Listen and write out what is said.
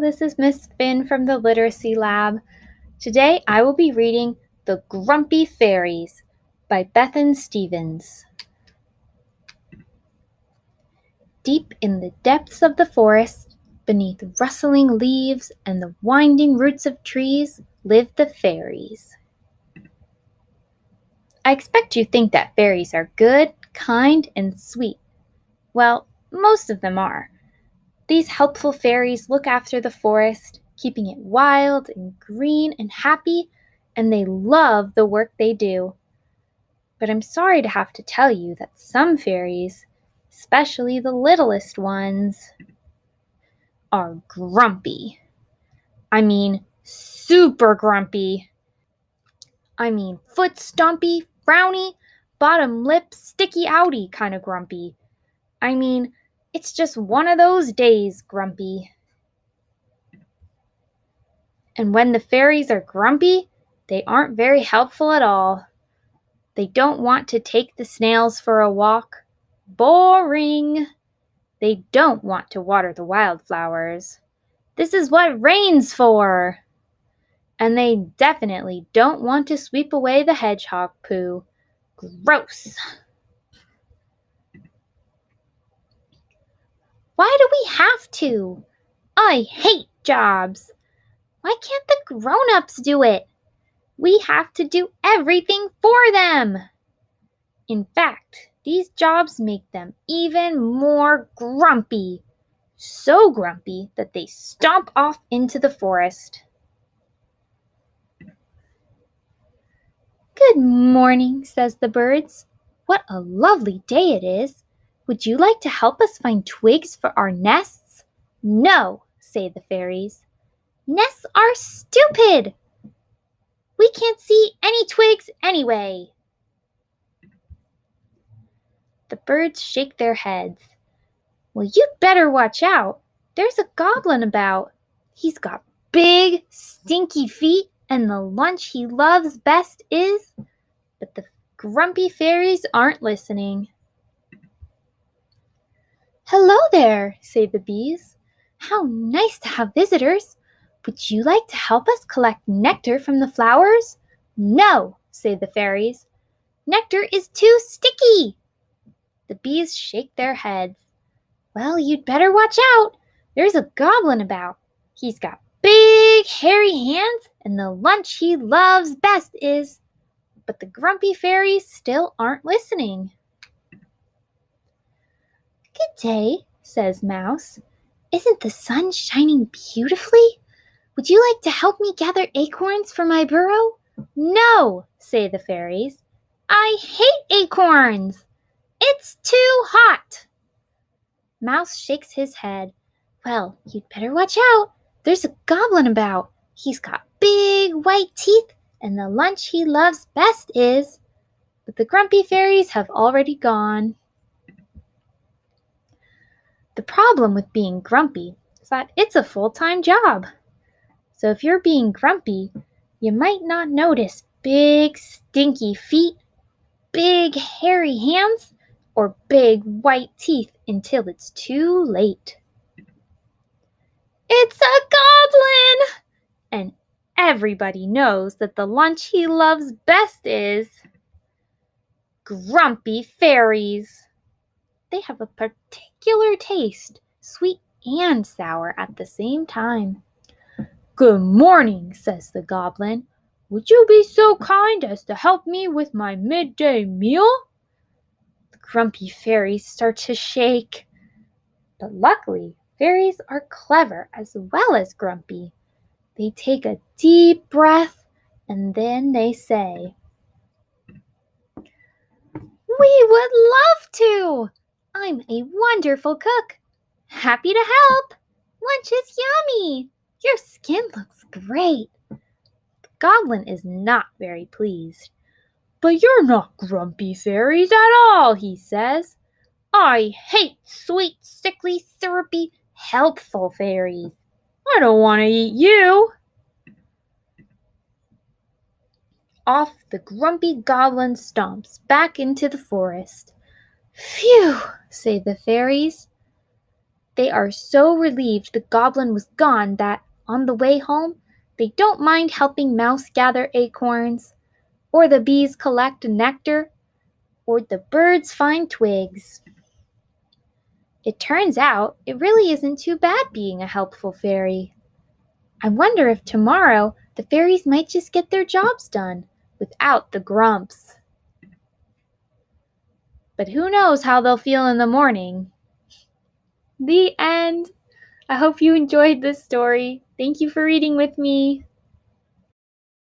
this is Miss Finn from the Literacy Lab. Today I will be reading The Grumpy Fairies by Bethan Stevens. Deep in the depths of the forest, beneath rustling leaves and the winding roots of trees, live the fairies. I expect you think that fairies are good, kind, and sweet. Well, most of them are. These helpful fairies look after the forest, keeping it wild and green and happy, and they love the work they do. But I'm sorry to have to tell you that some fairies, especially the littlest ones, are grumpy. I mean, super grumpy. I mean, foot stompy, frowny, bottom lip sticky outy kind of grumpy. I mean, it's just one of those days grumpy. And when the fairies are grumpy, they aren't very helpful at all. They don't want to take the snails for a walk. Boring. They don't want to water the wildflowers. This is what rain's for. And they definitely don't want to sweep away the hedgehog poo. Gross. Why do we have to? I hate jobs. Why can't the grown-ups do it? We have to do everything for them. In fact, these jobs make them even more grumpy. So grumpy that they stomp off into the forest. Good morning, says the birds. What a lovely day it is. Would you like to help us find twigs for our nests? No, say the fairies. Nests are stupid. We can't see any twigs anyway. The birds shake their heads. Well, you'd better watch out. There's a goblin about. He's got big, stinky feet, and the lunch he loves best is... But the grumpy fairies aren't listening. Hello there, say the bees. How nice to have visitors. Would you like to help us collect nectar from the flowers? No, say the fairies. Nectar is too sticky. The bees shake their heads. Well, you'd better watch out. There's a goblin about. He's got big, hairy hands, and the lunch he loves best is... But the grumpy fairies still aren't listening. Good day, says Mouse. Isn't the sun shining beautifully? Would you like to help me gather acorns for my burrow? No, say the fairies. I hate acorns. It's too hot. Mouse shakes his head. Well, you'd better watch out. There's a goblin about. He's got big white teeth, and the lunch he loves best is... But the grumpy fairies have already gone. The problem with being grumpy is that it's a full-time job. So if you're being grumpy, you might not notice big, stinky feet, big, hairy hands, or big, white teeth until it's too late. It's a goblin! And everybody knows that the lunch he loves best is... grumpy fairies. They have a particular taste, sweet and sour at the same time. Good morning, says the goblin. Would you be so kind as to help me with my midday meal? The grumpy fairies start to shake. But luckily, fairies are clever as well as grumpy. They take a deep breath and then they say, We would love to! I'm a wonderful cook. Happy to help. Lunch is yummy. Your skin looks great. The goblin is not very pleased. But you're not grumpy fairies at all, he says. I hate sweet, sickly, syrupy, helpful fairies. I don't want to eat you. Off the grumpy goblin stomps back into the forest. Phew, say the fairies. They are so relieved the goblin was gone that, on the way home, they don't mind helping Mouse gather acorns, or the bees collect nectar, or the birds find twigs. It turns out it really isn't too bad being a helpful fairy. I wonder if tomorrow the fairies might just get their jobs done without the grumps. But who knows how they'll feel in the morning? The end. I hope you enjoyed this story. Thank you for reading with me.